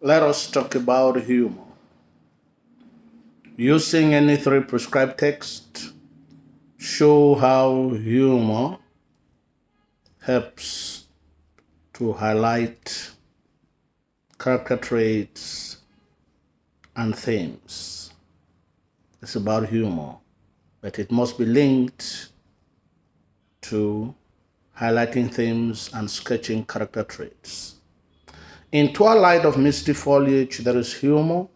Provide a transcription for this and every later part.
Let us talk about humor. Using any three prescribed texts, show how humor helps to highlight character traits and themes. It's about humor, but it must be linked to highlighting themes and sketching character traits. In Twilight of Misty Foliage, there is humor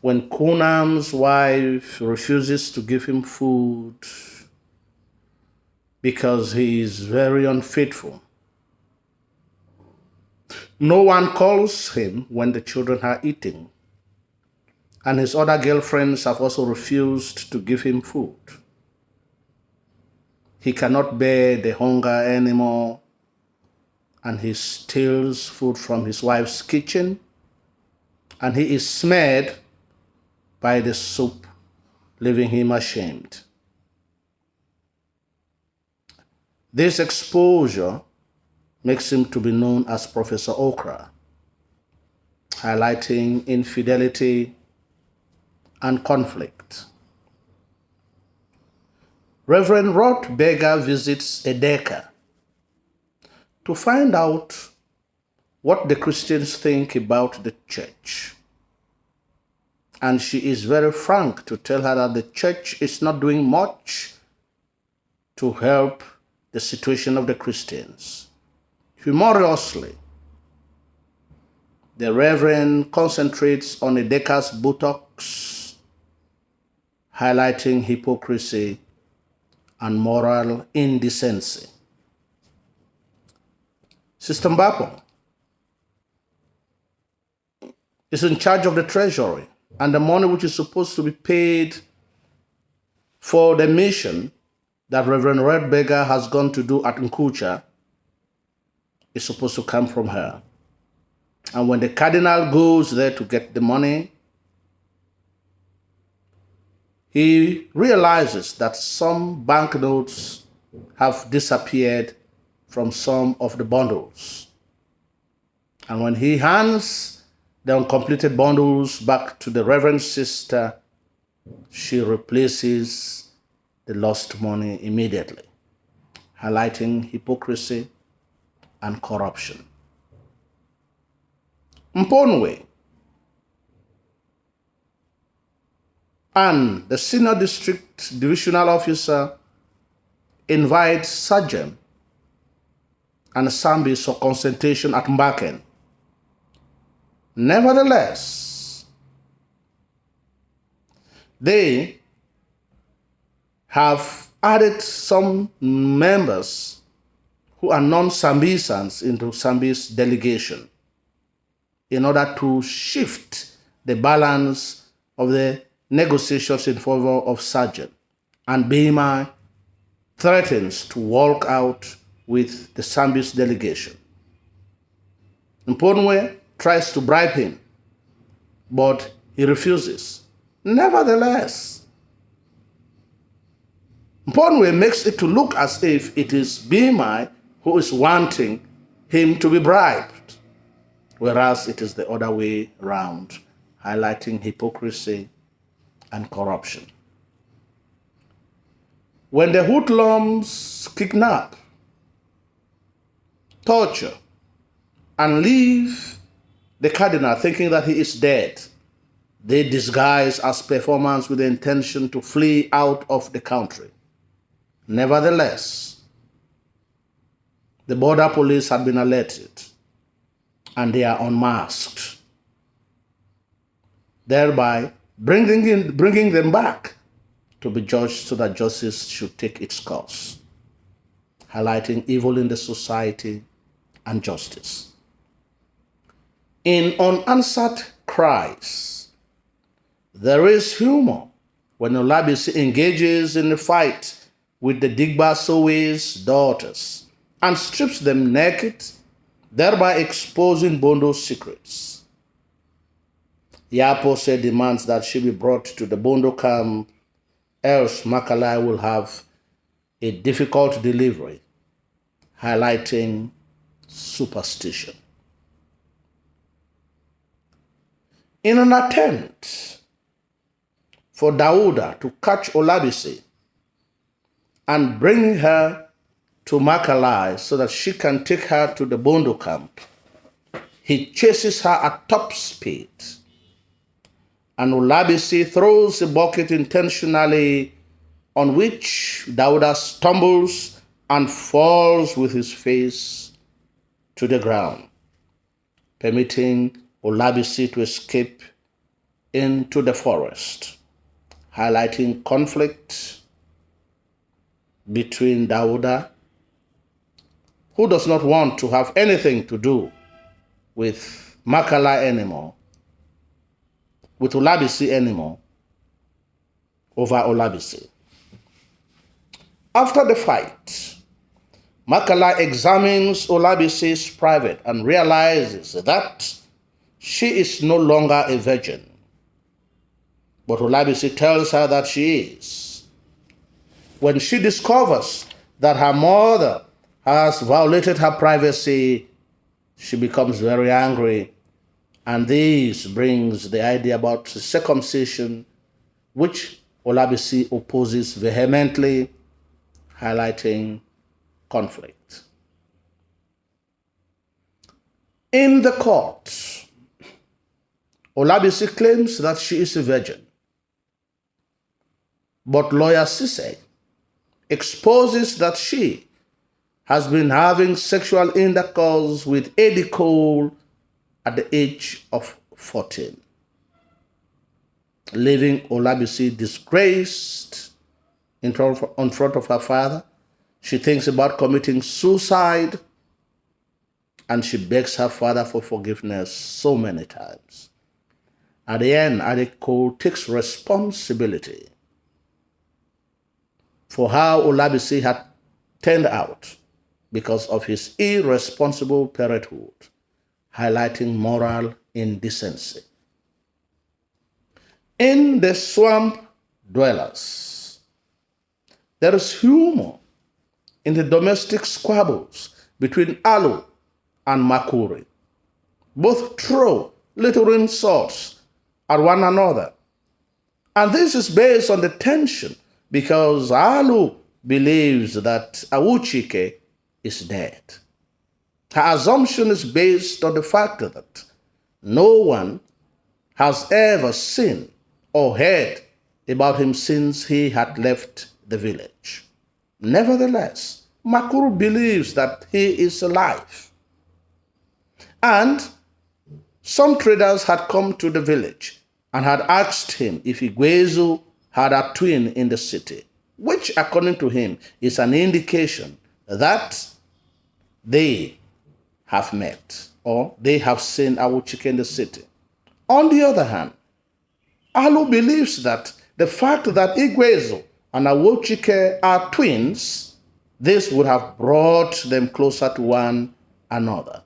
when Conan's wife refuses to give him food because he is very unfaithful. No one calls him when the children are eating, and his other girlfriends have also refused to give him food. He cannot bear the hunger anymore, and he steals food from his wife's kitchen, and he is smeared by the soup, leaving him ashamed. This exposure makes him to be known as Professor Okra, highlighting infidelity and conflict. Reverend Rod Beggar visits Edeka to find out what the Christians think about the church. And she is very frank to tell her that the church is not doing much to help the situation of the Christians. Humorously, the Reverend concentrates on Edeka's buttocks, highlighting hypocrisy and moral indecency. Sister Mbapo is in charge of the treasury, and the money which is supposed to be paid for the mission that Reverend Red Beggar has gone to do at Nkucha is supposed to come from her. And when the cardinal goes there to get the money, he realizes that some banknotes have disappeared from some of the bundles. And when he hands the uncompleted bundles back to the Reverend Sister, she replaces the lost money immediately, highlighting hypocrisy and corruption. Mponwe and the senior district divisional officer invites Sergeant and Sambis for consultation at Mbaken. Nevertheless, they have added some members who are non-Sambisans into Sambi's delegation in order to shift the balance of the negotiations in favor of Sergeant. And Bima threatens to walk out with the Sambis delegation. Mponwe tries to bribe him, but he refuses. Nevertheless, Mponwe makes it to look as if it is Bima who is wanting him to be bribed, whereas it is the other way round, highlighting hypocrisy and corruption. When the hoodlums kidnap, torture, and leave the cardinal thinking that he is dead, they disguise as performance with the intention to flee out of the country. Nevertheless, the border police had been alerted, and they are unmasked, thereby bringing them back to be judged so that justice should take its course, highlighting evil in the society and justice. In Unanswered Cries, there is humor when Olabisi engages in a fight with the Digba Sowe's daughters and strips them naked, thereby exposing Bondo's secrets. Yapose demands that she be brought to the Bondo camp, else Makalai will have a difficult delivery, highlighting superstition. In an attempt for Dauda to catch Olabisi and bring her to Makalai so that she can take her to the Bondo camp, he chases her at top speed, and Olabisi throws a bucket intentionally, on which Dauda stumbles and falls with his face to the ground, permitting Olabisi to escape into the forest, highlighting conflict between Dauda, who does not want to have anything to do with Makala anymore, with Olabisi anymore, over Olabisi. After the fight, Makala examines Olabisi's private and realizes that she is no longer a virgin. But Olabisi tells her that she is. When she discovers that her mother has violated her privacy, she becomes very angry, and this brings the idea about circumcision, which Olabisi opposes vehemently, highlighting conflict. In the court, Olabisi claims that she is a virgin, but lawyer Sise exposes that she has been having sexual intercourse with Eddie Cole at the age of 14, leaving Olabisi disgraced in front of her father. She thinks about committing suicide, and she begs her father for forgiveness so many times. At the end, Eddie Cole takes responsibility for how Olabisi had turned out because of his irresponsible parenthood, highlighting moral indecency. In the swamp dwellers, there is humor in the domestic squabbles between Alu and Makuri. Both throw little insults at one another. And this is based on the tension because Alu believes that Awuchike is dead. Her assumption is based on the fact that no one has ever seen or heard about him since he had left the village. Nevertheless, Makuru believes that he is alive. And some traders had come to the village and had asked him if Igwezu had a twin in the city, which according to him is an indication that they have met or they have seen Awuchike in the city. On the other hand, Alu believes that the fact that Igwezu and Awuchike are twins, this would have brought them closer to one another.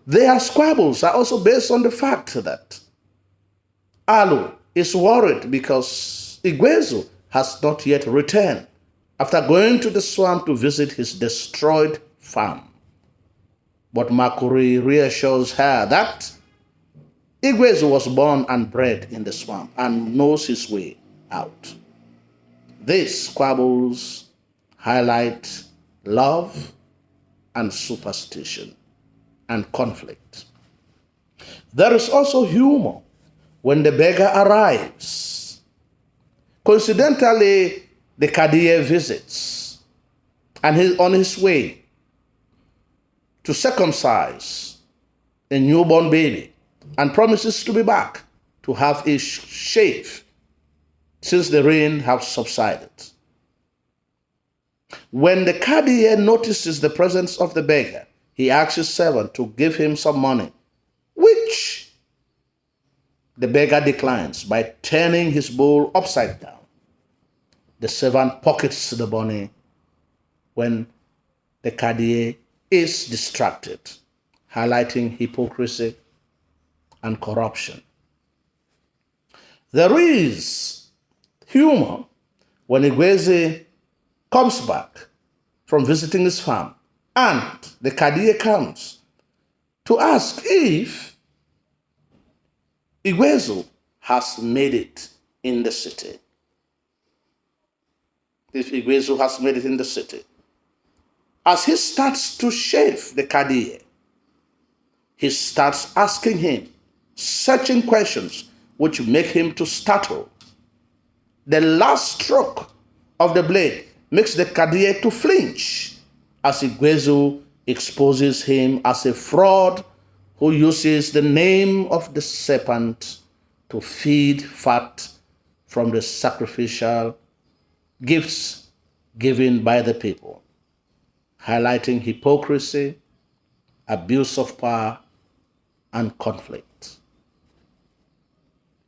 Their squabbles are also based on the fact that Alu is worried because Igwezu has not yet returned after going to the swamp to visit his destroyed farm. But Makuri reassures her that Igwezu was born and bred in the swamp and knows his way out. These squabbles highlight love and superstition and conflict. There is also humor when the beggar arrives. Coincidentally, the Kadiye visits, and he's on his way to circumcise a newborn baby and promises to be back to have a shave since the rain has subsided. When the Kadiye notices the presence of the beggar, he asks his servant to give him some money, which the beggar declines by turning his bowl upside down. The servant pockets the money when the Kadiye is distracted, highlighting hypocrisy and corruption. There is humor when Igweze comes back from visiting his farm and the Kadiye comes to ask if Igwezu has made it in the city. If Igwezu has made it in the city, as he starts to shave the Kadie, he starts asking him searching questions which make him to startle. The last stroke of the blade makes the Kadie to flinch as Igwezu exposes him as a fraud who uses the name of the serpent to feed fat from the sacrificial gifts given by the people, highlighting hypocrisy, abuse of power, and conflict.